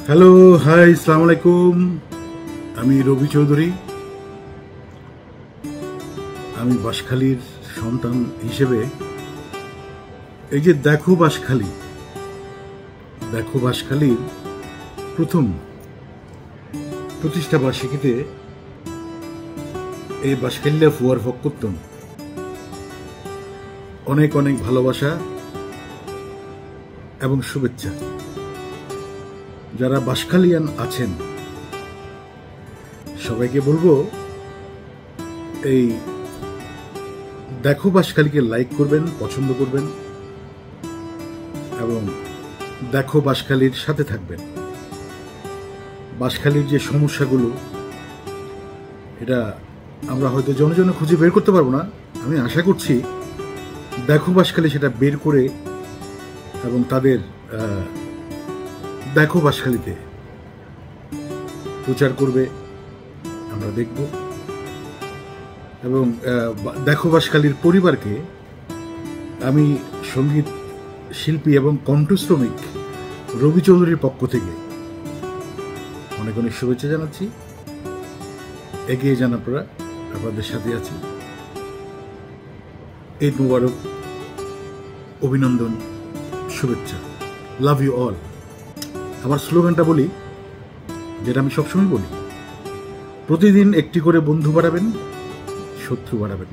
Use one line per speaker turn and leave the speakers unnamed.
Hello, high, আসসালামু আলাইকুম। আমি রবি চৌধুরী। আমি বাঁশখালীর সন্তান হিসেবে এই যে দেখো বাঁশখালীর প্রথম প্রতিষ্ঠা বার্ষিকীতে এই বাঁশখালীরা ফুয়ার ভোগ করতাম। অনেক অনেক ভালোবাসা এবং শুভেচ্ছা। যারা বাঁশখালীয়ান আছেন সবাইকে বলবো, এই দেখো বাঁশখালীকে লাইক করবেন, পছন্দ করবেন এবং দেখো বাঁশখালীর সাথে থাকবেন। বাঁশখালীর যে সমস্যাগুলো, এটা আমরা হয়তো জনে খুঁজে বের করতে পারবো না। আমি আশা করছি দেখো বাঁশখালী সেটা বের করে এবং তাদের দেখো বাঁশখালীতে প্রচার করবে, আমরা দেখব। এবং দেখো বাঁশখালীর পরিবারকে আমি সঙ্গীত শিল্পী এবং কণ্ঠশ্রমিক রবি চৌধুরীর পক্ষ থেকে অনেক অনেক শুভেচ্ছা জানাচ্ছি। এগিয়ে যান, আপনারা আপনাদের সাথে আছি। ঈদ মুবারক, অভিনন্দন, শুভেচ্ছা, লাভ ইউ অল। আমার স্লোগানটা বলি, যেটা আমি সবসময় বলি, প্রতিদিন একটি করে বন্ধু বাড়াবেন, শত্রু বাড়াবেন।